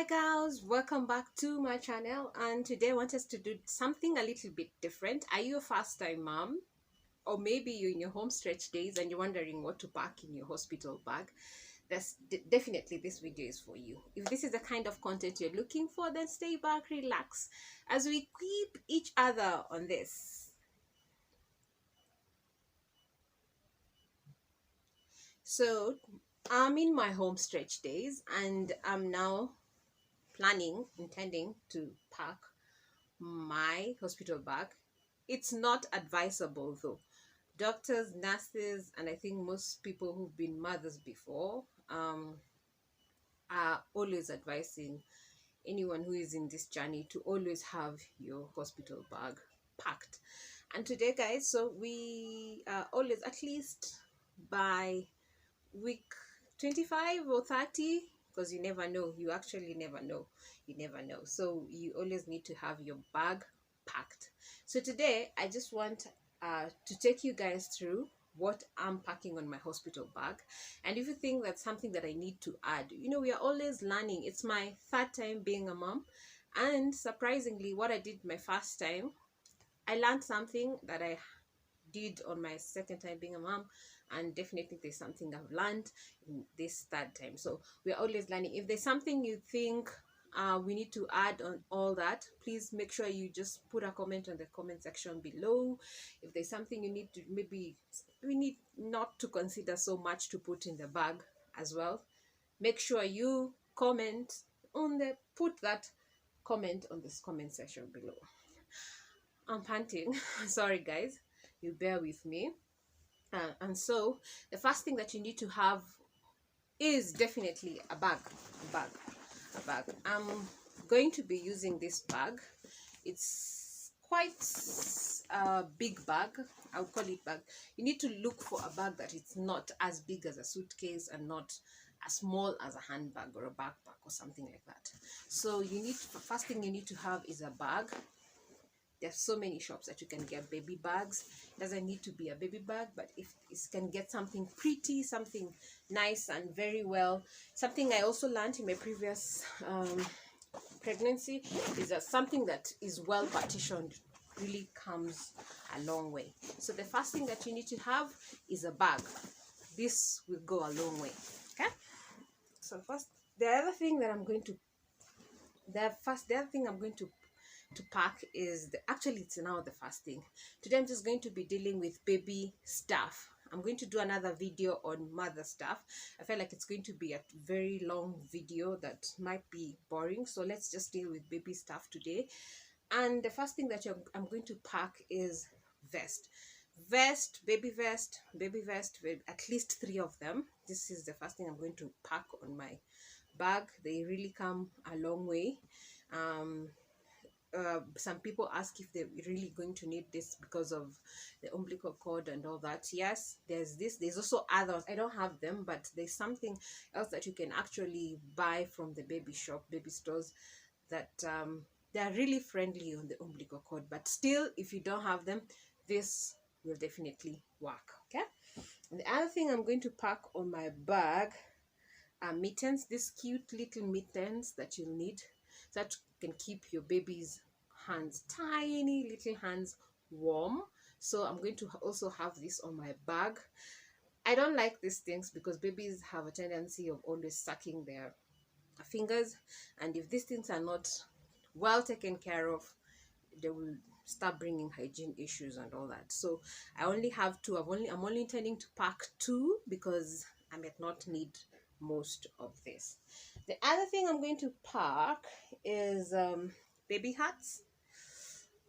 Hi guys, welcome back to my channel, and today I want us to do something a little bit different. Are you a first-time mom, or maybe you're in your home stretch days and you're wondering what to pack in your hospital bag? Definitely this video is for you. If this is the kind of content you're looking for, then stay back, relax as we keep each other on this. So I'm in my home stretch days and I'm now intending to pack my hospital bag. It's not advisable though. Doctors, nurses, and I think most people who've been mothers before are always advising anyone who is in this journey to always have your hospital bag packed. And today, guys, so we always, at least by week 25 or 30, because you never know, you actually never know, so you always need to have your bag packed. So today I just want to take you guys through what I'm packing on my hospital bag. And if you think that's something that I need to add, we are always learning. It's my third time being a mom, and surprisingly, what I did my first time, I learned something that I did on my second time being a mom, and definitely there's something I've learned in this third time. So we're always learning. If there's something you think we need to add on all that, please make sure you just put a comment on the comment section below. If there's something you need to, maybe we need not to consider so much to put in the bag as well, make sure you comment on the put that comment on this comment section below. I'm panting. Sorry guys, you bear with me. And so the first thing that you need to have is definitely a bag. I'm going to be using this bag. It's quite a big bag. I would call it bag. You need to look for a bag that it's not as big as a suitcase and not as small as a handbag or a backpack or something like that. So you need, first thing you need to have is a bag. There's so many shops that you can get baby bags. It doesn't need to be a baby bag, but if you can get something pretty, something nice and very well. Something I also learned in my previous pregnancy is that something that is well partitioned really comes a long way. So the first thing that you need to have is a bag. This will go a long way. Okay, so first, the other thing I'm going to pack is actually it's now the first thing. Today I'm just going to be dealing with baby stuff. I'm going to do another video on mother stuff. I feel like it's going to be a very long video that might be boring, so let's just deal with baby stuff today. And the first thing that I'm going to pack is baby vest, at least 3 of them. This is the first thing I'm going to pack on my bag. They really come a long way. Some people ask if they're really going to need this because of the umbilical cord and all that. Yes, there's also others. I don't have them, but there's something else that you can actually buy from the baby stores that they're really friendly on the umbilical cord. But still, if you don't have them, this will definitely work. Okay, and the other thing I'm going to pack on my bag are mittens. These cute little mittens that you'll need, so that can keep your baby's hands, tiny little hands, warm. So I'm going to also have this on my bag. I don't like these things because babies have a tendency of always sucking their fingers, and if these things are not well taken care of, they will start bringing hygiene issues and all that. So I only have 2. I'm only intending to pack 2 because I might not need most of this. The other thing I'm going to pack is baby hats.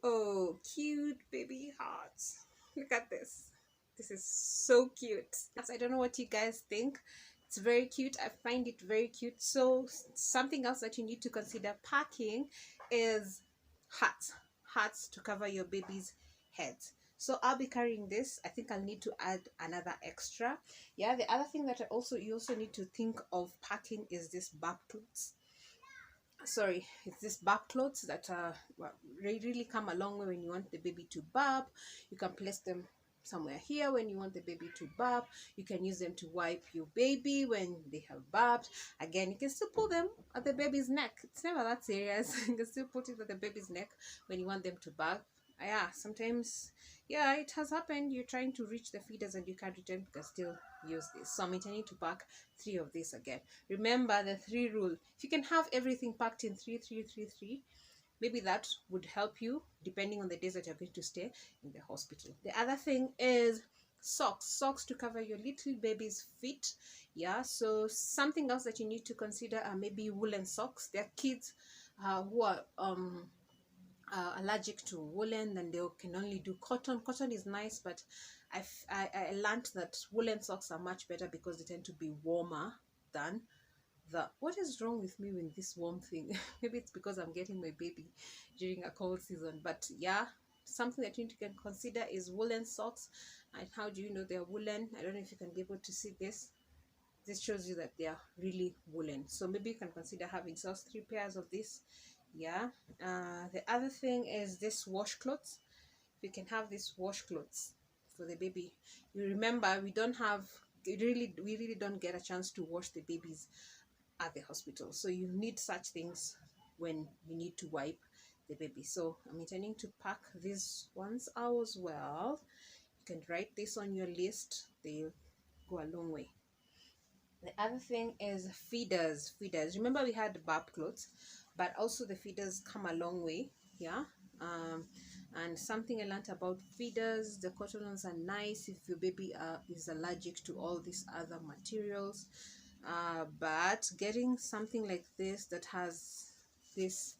Oh, cute baby hats. Look at this. This is so cute. I don't know what you guys think. It's very cute. I find it very cute. So something else that you need to consider packing is hats to cover your baby's heads. So I'll be carrying this. I think I'll need to add another extra. Yeah, the other thing that you also need to think of packing is this bath clothes. Sorry, it's this bath clothes that really come a long way when you want the baby to burp. You can place them somewhere here when you want the baby to burp. You can use them to wipe your baby when they have burped. Again, you can still pull them at the baby's neck. It's never that serious. You can still put it at the baby's neck when you want them to burp. Yeah, sometimes, yeah, it has happened. You're trying to reach the feeders and you can't reach them. You can still use this. So I'm intending to pack 3 of this again. Remember the 3 rule. If you can have everything packed in 3, 3, 3, 3, maybe that would help you depending on the days that you're going to stay in the hospital. The other thing is socks to cover your little baby's feet. Yeah, so something else that you need to consider are maybe woolen socks. There are kids who are allergic to woolen, and they can only do cotton is nice, but I learned that woolen socks are much better because they tend to be warmer than what is wrong with me with this warm thing? Maybe it's because I'm getting my baby during a cold season. But yeah, something that you need to consider is woolen socks. And how do you know they're woolen? I don't know if you can be able to see this. This shows you that they are really woolen. So maybe you can consider having 3 pairs of this. Yeah. The other thing is this washcloths. You can have this washcloths for the baby. You remember, we really don't get a chance to wash the babies at the hospital, so you need such things when you need to wipe the baby. So I'm intending to pack these ones as well. You can write this on your list, they'll go a long way. The other thing is feeders. Remember, we had burp clothes, but also the feeders come a long way. Yeah. And something I learned about feeders, the cotton ones are nice if your baby is allergic to all these other materials. But getting something like this that has this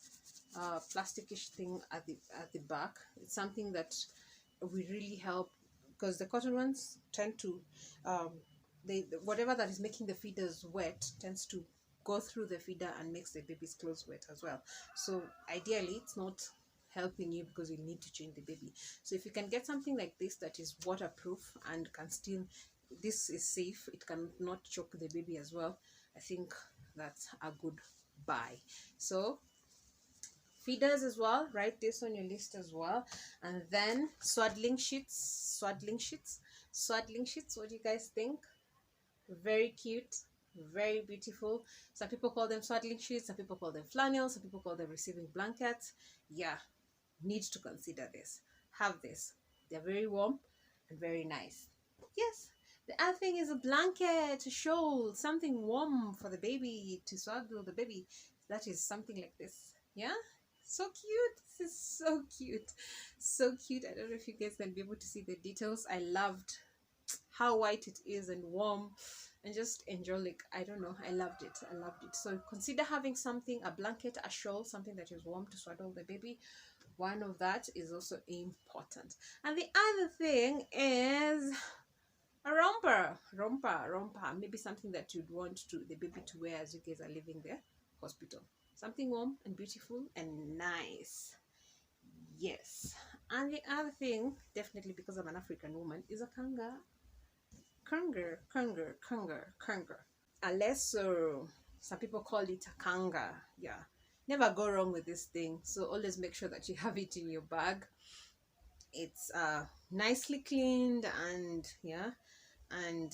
plasticish thing at the back, it's something that will really help, because the cotton ones tend to whatever that is making the feeders wet tends to go through the feeder and makes the baby's clothes wet as well. So ideally it's not helping you because you need to change the baby. So if you can get something like this that is waterproof and can still, this is safe, it cannot choke the baby as well, I think that's a good buy. So feeders as well, write this on your list as well. And then swaddling sheets. What do you guys think? Very cute, very beautiful. Some people call them swaddling sheets, some people call them flannels, some people call them receiving blankets. Yeah, need to consider this. Have this. They're very warm and very nice. Yes. The other thing is a blanket, a shawl, something warm for the baby, to swaddle the baby. That is something like this. Yeah, so cute. This is so cute, so cute. I don't know if you guys can be able to see the details. I loved how white it is and warm, and just angelic. I don't know, I loved it. So consider having something, a blanket, a shawl, something that is warm to swaddle the baby. One of that is also important. And the other thing is a romper. Maybe something that you'd want the baby to wear as you guys are leaving the hospital. Something warm and beautiful and nice. Yes. And the other thing, definitely because I'm an African woman, is a kanga. Kanga. Unless some people call it a kanga. Yeah. Never go wrong with this thing. So always make sure that you have it in your bag. It's nicely cleaned, and yeah, and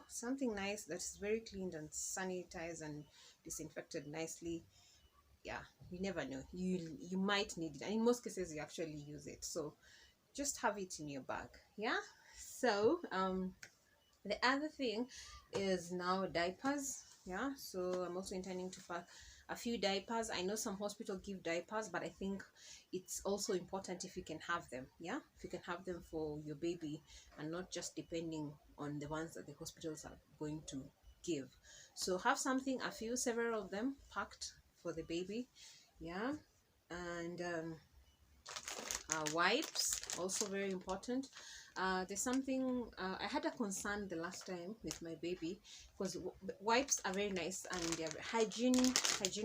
something nice that's very cleaned and sanitized and disinfected nicely. Yeah, you never know, you might need it, and in most cases you actually use it. So just have it in your bag. Yeah. So the other thing is now diapers. Yeah, so I'm also intending to pack a few diapers. I know some hospitals give diapers, but I think it's also important if you can have them. Yeah, if you can have them for your baby and not just depending on the ones that the hospitals are going to give. So have several of them packed for the baby. Yeah. And wipes, also very important. There's something I had a concern the last time with my baby, because wipes are very nice and they're hygiene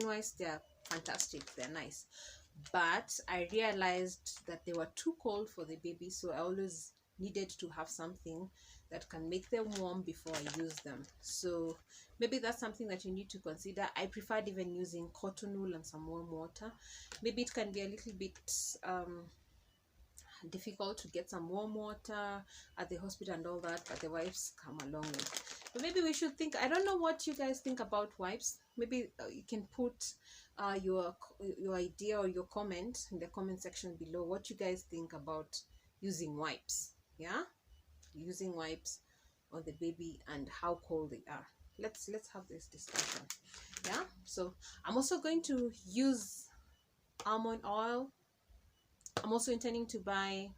wise, they're fantastic, they're nice, but I realized that they were too cold for the baby, so I always needed to have something that can make them warm before I use them. So maybe that's something that you need to consider. I preferred even using cotton wool and some warm water. Maybe it can be a little bit difficult to get some warm water at the hospital and all that, but the wipes come along with. But maybe we should think, I don't know what you guys think about wipes. Maybe you can put your idea or your comment in the comment section below, what you guys think about using wipes. Yeah, using wipes on the baby and how cold they are. Let's have this discussion. Yeah, so I'm also going to use almond oil. I'm also intending to buy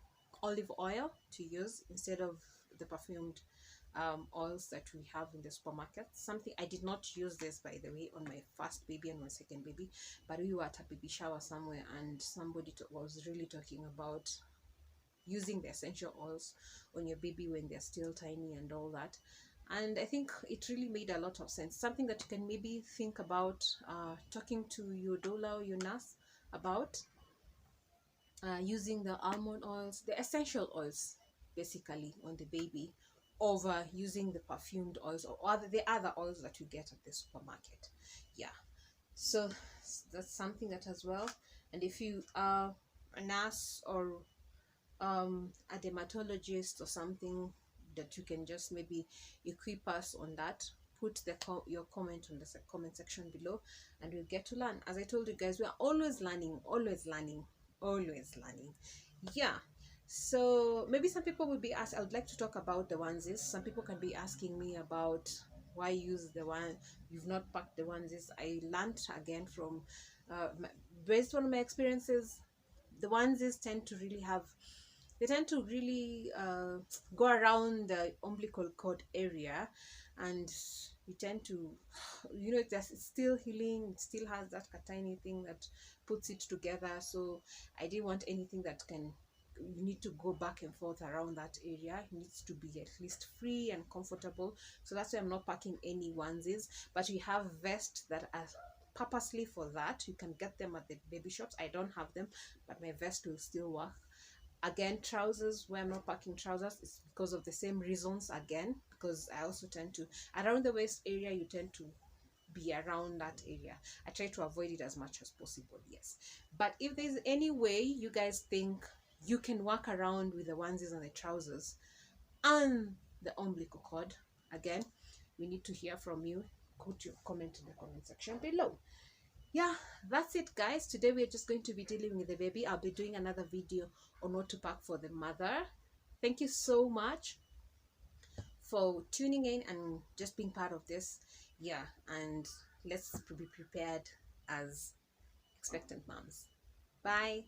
olive oil to use instead of the perfumed oils that we have in the supermarket. Something I did not use this, by the way, on my first baby and my second baby, but we were at a baby shower somewhere and somebody was really talking about using the essential oils on your baby when they're still tiny and all that. And I think it really made a lot of sense. Something that you can maybe think about talking to your doula or your nurse about, using the almond oils, the essential oils basically on the baby, over using the perfumed oils or the other oils that you get at the supermarket. Yeah, so that's something that as well. And if you are a nurse or a dermatologist or something, that you can just maybe equip us on that, put your comment on the comment section below and we'll get to learn. As I told you guys, we are always learning, always learning, always learning. Yeah, so maybe some people will be asked, I would like to talk about the onesies. Some people can be asking me about why use the one, you've not packed the onesies. I learned again from based on my experiences, the onesies tend to really have, they tend to really go around the umbilical cord area, and you tend to, you know, it's still healing, it still has that tiny thing that puts it together. So I didn't want anything that can, you need to go back and forth around that area. It needs to be at least free and comfortable. So that's why I'm not packing any onesies, but we have vests that are purposely for that. You can get them at the baby shops. I don't have them, but my vest will still work. Again, trousers, where I'm not packing trousers, is because of the same reasons again, because I also tend to, around the waist area, you tend to be around that area. I try to avoid it as much as possible, yes. But if there's any way you guys think you can work around with the onesies and the trousers and the umbilical cord, again, we need to hear from you. Put your comment in the comment section below. Yeah, that's it guys. Today we're just going to be dealing with the baby. I'll be doing another video on what to pack for the mother. Thank you so much for tuning in and just being part of this. Yeah, and let's be prepared as expectant moms. Bye.